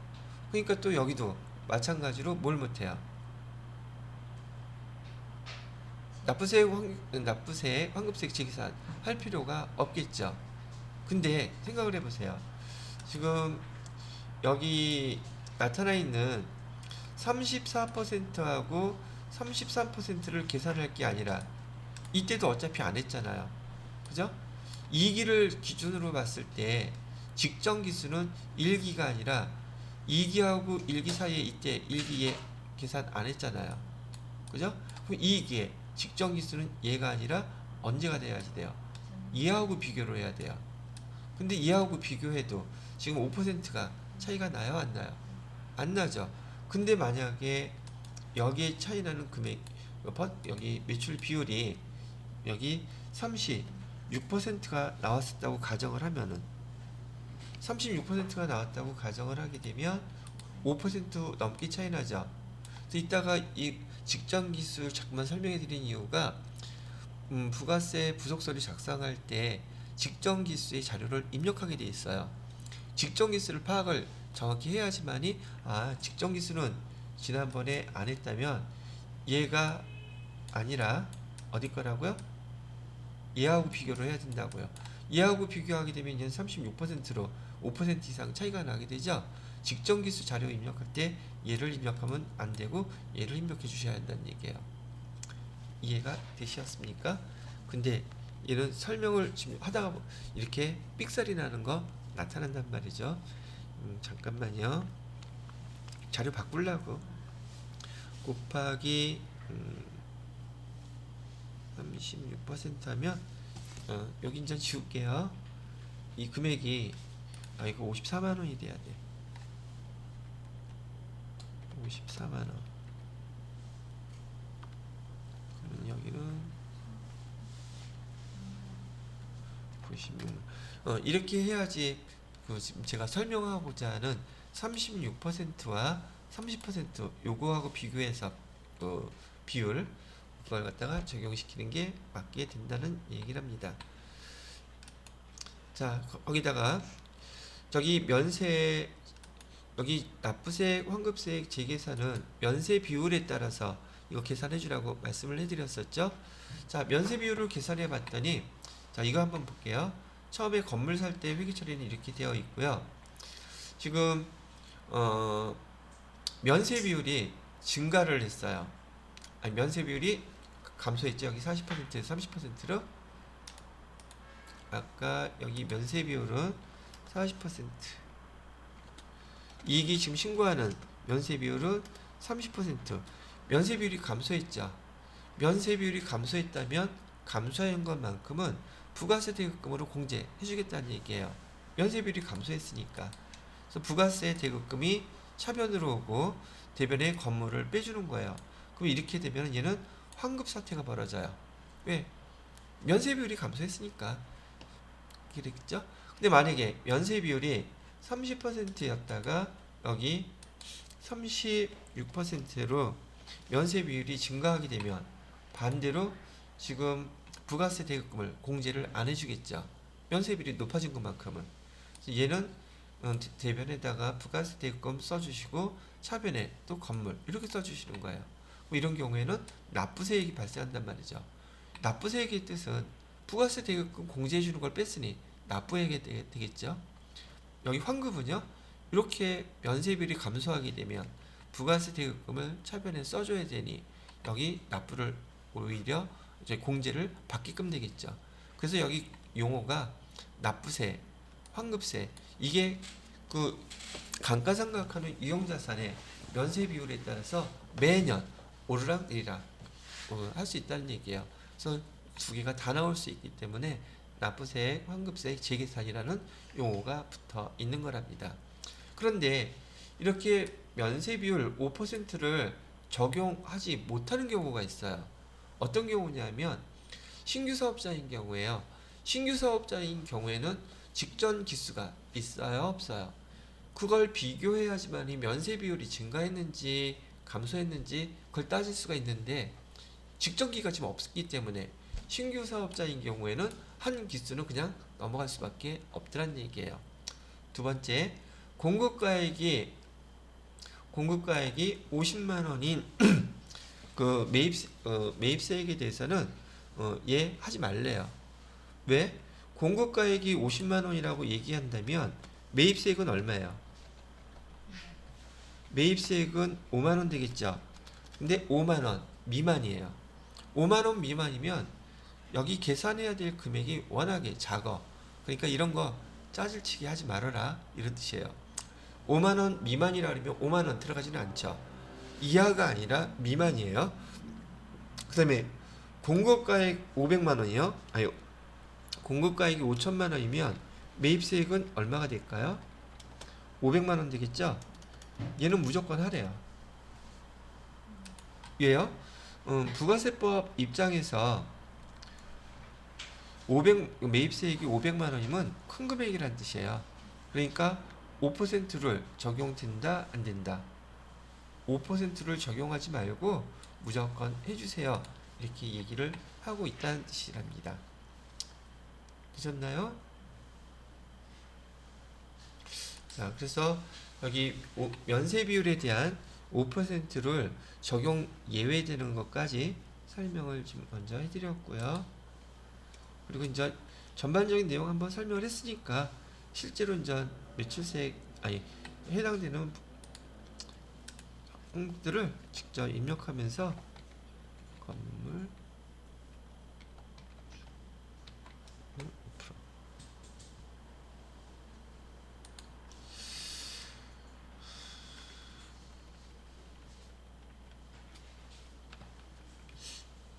그러니까 또 여기도 마찬가지로 뭘 못해요? 납부세, 환급세 재계산 할 필요가 없겠죠. 근데 생각을 해보세요. 지금 여기 나타나 있는 34%하고 33%를 계산할 게 아니라 이때도 어차피 안 했잖아요. 그죠? 2기를 기준으로 봤을 때 직전 기수는 1기가 아니라 2기하고 1기 사이에 이때 1기에 계산 안 했잖아요. 그죠? 그럼 2기에 직전 기수는 얘가 아니라 언제가 돼야지 돼요? 2하고 비교를 해야 돼요. 근데 2하고 비교해도 지금 5%가 차이가 나요? 안 나요? 안 나죠? 근데 만약에 여기에 차이 나는 금액, 여기 매출 비율이 여기 36%가 나왔다고 가정을 하면은 36%가 나왔다고 가정을 하게 되면 5% 넘게 차이 나죠. 그래서 이따가 이 직전 기술 잠깐만 설명해 드린 이유가 부가세 부속서류 작성할 때 직전 기수의 자료를 입력하게 돼 있어요. 직전 기수를 파악을 정확히 해야지만이 직전 기수는 지난번에 안 했다면 얘가 아니라 어디 거라고요? 얘하고 비교를 해야 된다고요. 얘하고 비교하게 되면 이제 36%로 5% 이상 차이가 나게 되죠. 직전 기수 자료 입력할 때 얘를 입력하면 안 되고 얘를 입력해 주셔야 한다는 얘기예요. 이해가 되셨습니까? 근데 이런 설명을 지금 하다가 이렇게 삑살이 나는 거 나타난단 말이죠. 잠깐만요. 자료 바꾸려고 곱하기 36% 하면 여기 이제 지울게요. 이 금액이 이거 54만원이 돼야 돼. 54만원. 그러면 여기는 96만. 이렇게 해야지 지금 제가 설명하고자 하는 36%와 30% 요거하고 비교해서 비율 그걸 갖다가 적용시키는 게 맞게 된다는 얘기를 합니다. 자, 거기다가 저기 면세 여기 납부세액, 환급세액 재계산은 면세 비율에 따라서 이거 계산해 주라고 말씀을 해드렸었죠. 자, 면세 비율을 계산해 봤더니 자, 이거 한번 볼게요. 처음에 건물 살 때 회계 처리는 이렇게 되어 있고요. 지금 면세 비율이 증가를 했어요. 아니, 면세 비율이 감소했죠. 여기 40%에서 30%로. 아까 여기 면세 비율은 40%. 이익이 지금 신고하는 면세 비율은 30%. 면세 비율이 감소했죠. 면세 비율이 감소했다면 감소한 것만큼은 부가세 대급금으로 공제해주겠다는 얘기예요. 면세 비율이 감소했으니까. 그래서 부가세 대급금이 차변으로 오고 대변에 건물을 빼주는 거예요. 그럼 이렇게 되면 얘는 환급 사태가 벌어져요. 왜? 면세 비율이 감소했으니까. 그랬죠? 근데 만약에 면세 비율이 30%였다가 여기 36%로 면세 비율이 증가하게 되면 반대로 지금 부가세 대급금을 공제를 안 해주겠죠. 면세 비율이 높아진 것만큼은. 얘는 대변에다가 부가세 대급금 써주시고 차변에 또 건물 이렇게 써주시는 거예요. 뭐 이런 경우에는 납부세액이 발생한단 말이죠. 납부세액의 뜻은 부가세 대급금 공제해주는 걸 뺐으니 납부액이 되겠죠. 여기 환급은요. 이렇게 면세비율이 감소하게 되면 부가세 대급금을 차변에 써줘야 되니 여기 납부를 오히려 이제 공제를 받게끔 되겠죠. 그래서 여기 용어가 납부세, 환급세 이게 그 감가상각하는 유형자산의 면세 비율에 따라서 매년 오르락 내리락 할 수 있다는 얘기예요. 그래서 두 개가 다 나올 수 있기 때문에 납부세액, 환급세액 재계산이라는 용어가 붙어 있는 거랍니다. 그런데 이렇게 면세 비율 5%를 적용하지 못하는 경우가 있어요. 어떤 경우냐면 신규 사업자인 경우에요. 신규 사업자인 경우에는 직전 기수가 있어요, 없어요? 그걸 비교해야지만이 면세 비율이 증가했는지 감소했는지 그걸 따질 수가 있는데 직전기가 지금 없기 때문에 신규 사업자인 경우에는 한 기수는 그냥 넘어갈 수밖에 없더란 얘기예요. 두 번째, 공급가액이 50만 원인 그 매입세액에 대해서는 예 하지 말래요. 왜? 공급가액이 50만 원이라고 얘기한다면 매입세액은 얼마예요? 매입세액은 5만 원 되겠죠. 근데 5만 원 미만이에요. 5만 원 미만이면 여기 계산해야 될 금액이 워낙에 작아. 그러니까 이런 거 짜질치기 하지 말아라 이런 뜻이에요. 5만 원 미만이라 그러면 5만 원 들어가지는 않죠. 이하가 아니라 미만이에요. 그 다음에 공급가액 500만 원이요. 아니 공급가액이 5천만 원이면 매입세액은 얼마가 될까요? 500만 원 되겠죠? 얘는 무조건 하래요. 왜요? 부가세법 입장에서 매입세액이 500만 원이면 큰 금액이라는 뜻이에요. 그러니까 5%를 적용된다, 안 된다. 5%를 적용하지 말고 무조건 해주세요. 이렇게 얘기를 하고 있다는 뜻이랍니다. 되셨나요? 자, 그래서 여기 면세 비율에 대한 5%를 적용 예외되는 것까지 설명을 좀 먼저 해드렸고요. 그리고 이제 전반적인 내용 한번 설명을 했으니까 실제로 이제 매출세액 아니 해당되는 항목들을 직접 입력하면서 건물 5%.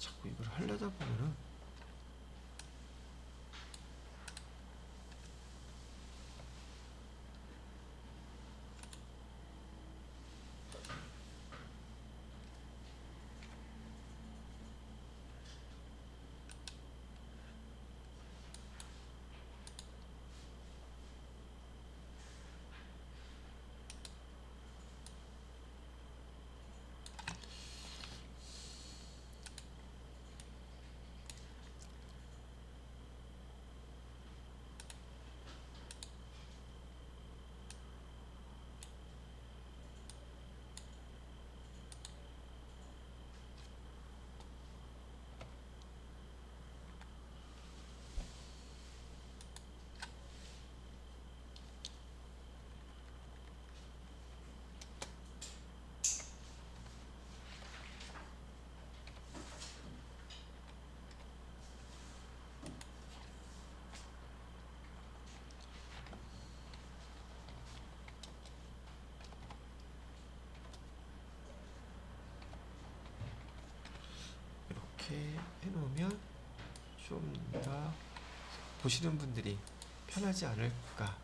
자꾸 이걸 하려다 보면은 그러면 좀 더 보시는 분들이 편하지 않을까.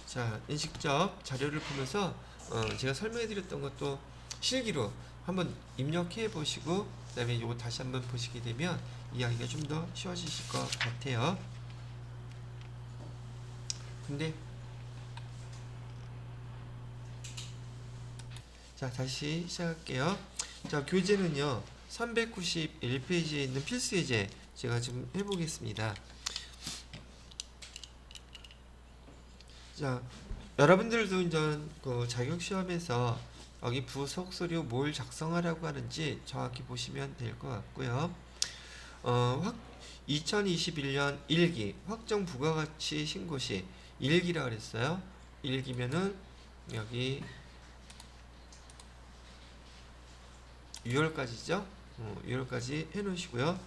자, 직접 자료를 보면서 제가 설명해 드렸던 것도 실기로 한번 입력해 보시고 그다음에 이거 다시 한번 보시게 되면 이야기가 좀 더 쉬워지실 것 같아요. 근데 자, 다시 시작할게요. 자, 교재는요 391페이지에 있는 필수 예제 제가 지금 해보겠습니다. 자, 여러분들도 이제 그 자격 시험에서 여기 부속 서류 뭘 작성하라고 하는지 정확히 보시면 될 것 같고요. 2021년 1기 확정 부가가치 신고시 1기라 그랬어요. 1기면은 여기 6월까지죠. 6월까지 해놓으시고요.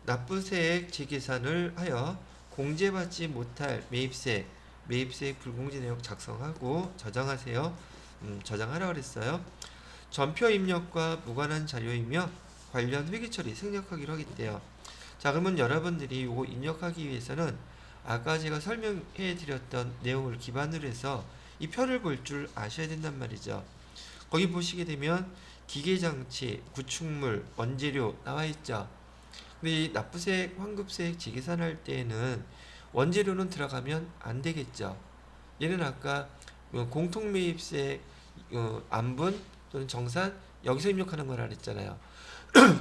납부세액 재계산을 하여 공제받지 못할 매입세액 불공제 내역 작성하고 저장하세요. 저장하라 그랬어요. 전표 입력과 무관한 자료이며 관련 회계 처리 생략하기로 하겠대요. 자, 그러면 여러분들이 이거 입력하기 위해서는 아까 제가 설명해 드렸던 내용을 기반으로 해서 이 표를 볼 줄 아셔야 된단 말이죠. 거기 보시게 되면 기계장치, 구축물, 원재료 나와 있죠. 근데 이 납부세액, 환급세액 재계산할 때에는 원재료는 들어가면 안 되겠죠. 얘는 아까 공통매입세 안분 또는 정산 여기서 입력하는 거라 그랬잖아요.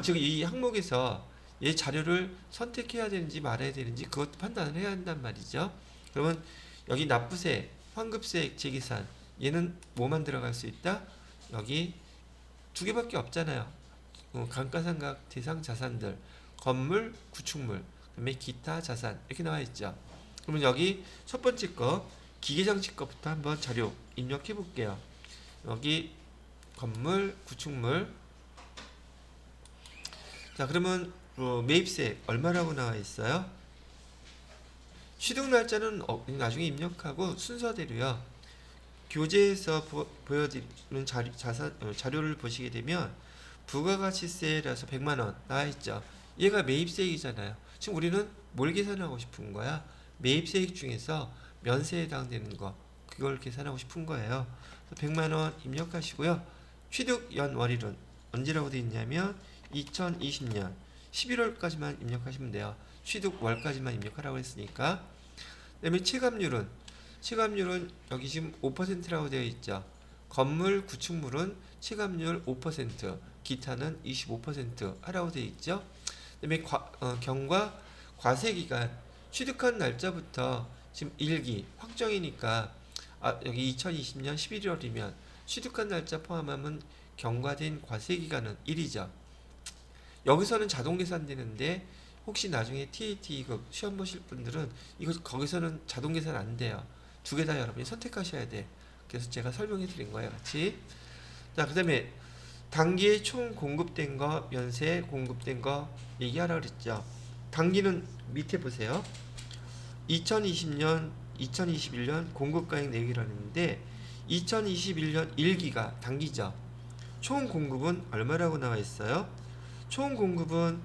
즉 이 항목에서 이 자료를 선택해야 되는지 말아야 되는지 그것도 판단을 해야 한단 말이죠. 그러면 여기 납부세, 환급세액 재계산 얘는 뭐만 들어갈 수 있다? 여기 두 개밖에 없잖아요. 감가상각 대상 자산들, 건물, 구축물, 그다음에 기타 자산 이렇게 나와 있죠. 그러면 여기 첫 번째 거 기계장치 거부터 한번 자료 입력해 볼게요. 여기 건물, 구축물. 자, 그러면 매입세 얼마라고 나와 있어요? 취득 날짜는 나중에 입력하고 순서대로요. 교재에서 보여드리는 자료를 보시게 되면 부가가치세라서 100만원 나와있죠. 얘가 매입세액이잖아요. 지금 우리는 뭘 계산하고 싶은 거야? 매입세액 중에서 면세에 해당되는 거 그걸 계산하고 싶은 거예요. 100만원 입력하시고요. 취득연월일은 언제라고 되어 있냐면 2020년 11월까지만 입력하시면 돼요. 취득월까지만 입력하라고 했으니까. 그 다음에 체감률은 여기 지금 5%라고 되어 있죠. 건물, 구축물은 체감률 5%, 기타는 25% 하라고 되어 있죠. 그다음에 경과 과세기간 취득한 날짜부터 지금 1기 확정이니까 여기 2020년 11월이면 취득한 날짜 포함하면 경과된 과세기간은 1이죠. 여기서는 자동 계산되는데 혹시 나중에 TAT 시험 보실 분들은 이거 거기서는 자동 계산 안 돼요. 두 개 다 여러분이 선택하셔야 돼. 그래서 제가 설명해 드린 거예요, 같이. 자, 그다음에 단기에 총 공급된 거, 면세 공급된 거 얘기하라 그랬죠. 단기는 밑에 보세요. 2020년, 2021년 공급가액 내역이라는 건데 2021년 1기가 단기죠. 총 공급은 얼마라고 나와 있어요? 총 공급은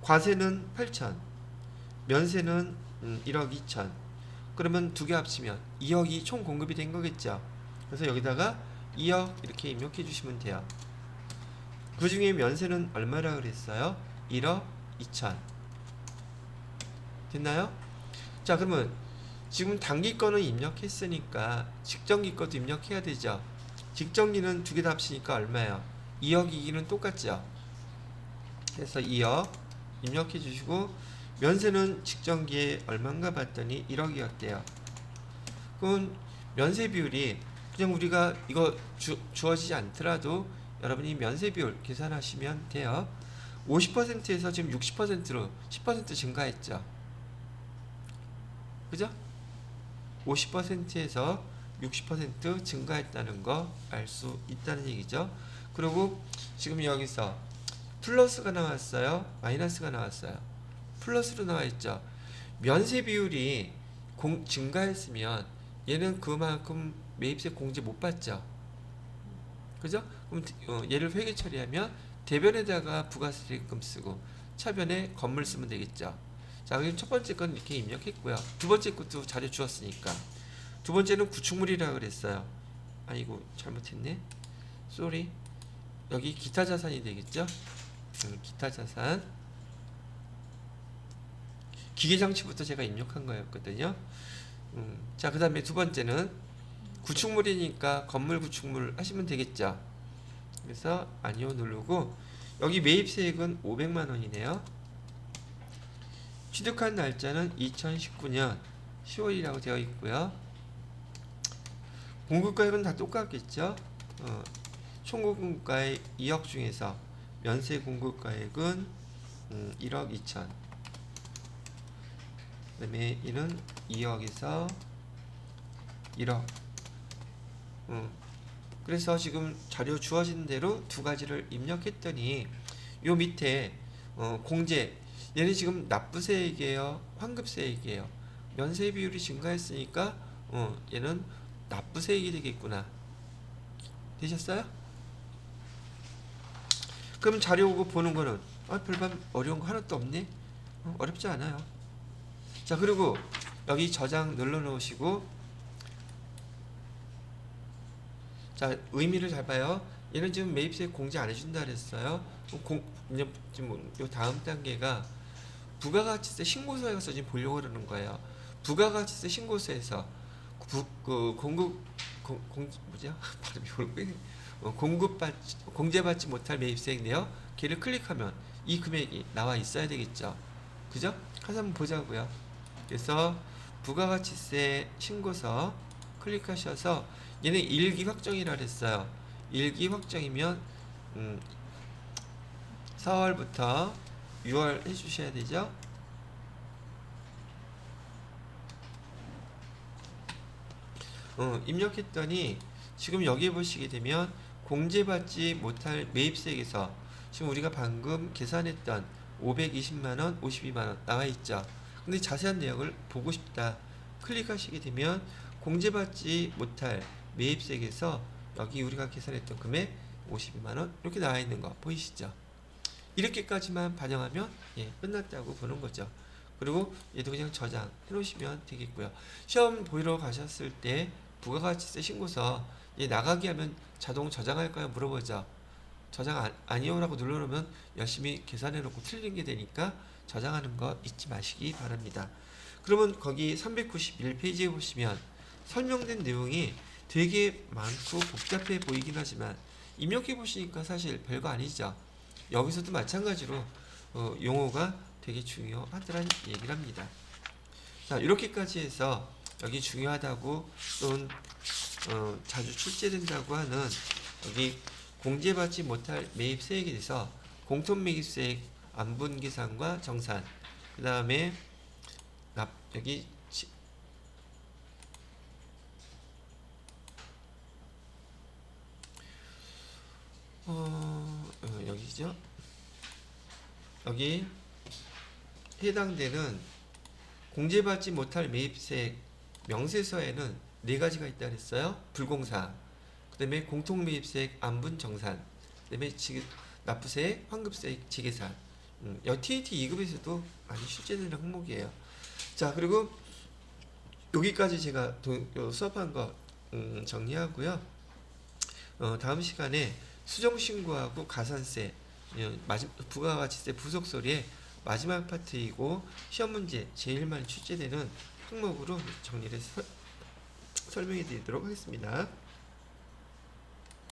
과세는 8천, 면세는 1억 2천. 그러면 두 개 합치면 2억이 총 공급이 된 거겠죠. 그래서 여기다가 2억 이렇게 입력해 주시면 돼요. 그 중에 면세는 얼마라 그랬어요? 1억 2천. 됐나요? 자, 그러면 지금 단기 거는 입력했으니까 직전기 것도 입력해야 되죠. 직전기는 두 개 다 합치니까 얼마예요? 2억 2기는 똑같죠. 그래서 2억 입력해 주시고 면세는 직전기에 얼마인가 봤더니 1억이었대요. 그럼 면세 비율이 그냥 우리가 이거 주어지지 않더라도 여러분이 면세 비율 계산하시면 돼요. 50%에서 지금 60%로 10% 증가했죠. 그죠? 50%에서 60% 증가했다는 거 알 수 있다는 얘기죠. 그리고 지금 여기서 플러스가 나왔어요? 마이너스가 나왔어요? 플러스로 나와 있죠. 면세 비율이 증가했으면 얘는 그만큼 매입세 공제 못 받죠. 그죠? 그럼 얘를 회계 처리하면 대변에다가 부가세금 쓰고 차변에 건물 쓰면 되겠죠. 자, 그럼 첫 번째 건 이렇게 입력했고요. 두 번째 것도 자료 주었으니까. 두 번째는 구축물이라고 그랬어요. 아이고, 잘못했네. 쏘리. 여기 기타 자산이 되겠죠? 기타 자산. 기계장치부터 제가 입력한 거였거든요. 자, 그 다음에 두 번째는 구축물이니까 건물 구축물 하시면 되겠죠. 그래서 아니요 누르고 여기 매입세액은 500만 원이네요. 취득한 날짜는 2019년 10월이라고 되어 있고요. 공급가액은 다 똑같겠죠. 총 공급가액 2억 중에서 면세 공급가액은 1억 2천. 그 다음에 이는 2억에서 1억. 그래서 지금 자료 주어진 대로 두 가지를 입력했더니 요 밑에 공제, 얘는 지금 납부세액이에요, 환급세액이에요. 면세 비율이 증가했으니까 얘는 납부세액이 되겠구나. 되셨어요? 그럼 자료 오고 보는 거는 별반 어려운 거 하나도 없네. 어렵지 않아요. 자, 그리고 여기 저장 눌러 놓으시고, 자, 의미를 잘 봐요. 얘는 지금 매입세 공제 안 해준다 그랬어요. 지금 요 다음 단계가 부가가치세 신고서에 가서 지금 보려고 그러는 거예요. 부가가치세 신고서에서 뭐죠? 발음이 어렵네. 공제받지 못할 매입세액 내역 걔를 클릭하면 이 금액이 나와 있어야 되겠죠. 그죠? 가서 한번 보자고요. 그래서 부가가치세 신고서 클릭하셔서 얘는 일기 확정이라 그랬어요. 일기 확정이면 4월부터 6월 해주셔야 되죠. 입력했더니 지금 여기에 보시게 되면 공제받지 못할 매입세액에서 지금 우리가 방금 계산했던 520만원, 52만원 나와 있죠. 근데 자세한 내역을 보고 싶다 클릭하시게 되면 공제받지 못할 매입세액에서 여기 우리가 계산했던 금액 52만원 이렇게 나와 있는 거 보이시죠? 이렇게까지만 반영하면 끝났다고 보는 거죠. 그리고 얘도 그냥 저장해 놓으시면 되겠고요. 시험 보러 가셨을 때 부가가치세 신고서 나가게 하면 자동 저장할까요? 물어보죠. 저장 아니요라고 눌러놓으면 열심히 계산해 놓고 틀린 게 되니까 저장하는 거 잊지 마시기 바랍니다. 그러면 거기 391페이지에 보시면 설명된 내용이 되게 많고 복잡해 보이긴 하지만 입력해 보시니까 사실 별거 아니죠. 여기서도 마찬가지로 용어가 되게 중요하더라는 얘기를 합니다. 자, 이렇게까지 해서 여기 중요하다고 또는 자주 출제된다고 하는 여기 공제받지 못할 매입세액에 대해서 공통매입세액 안분계산과 정산, 그 다음에 여기 여기죠. 여기 해당되는 공제받지 못할 매입세액 명세서에는 네 가지가 있다 그랬어요. 불공사항, 그 다음에 공통매입세액 안분정산, 그 다음에 납부세액, 환급세액, 지계산. TAT 2급에서도 많이 출제되는 항목이에요. 자, 그리고 여기까지 제가 수업한 거 정리하고요. 다음 시간에 수정신고하고 가산세, 부가가치세 부속소리의 마지막 파트이고 시험 문제 제일 많이 출제되는 항목으로 정리를 설명해 드리도록 하겠습니다.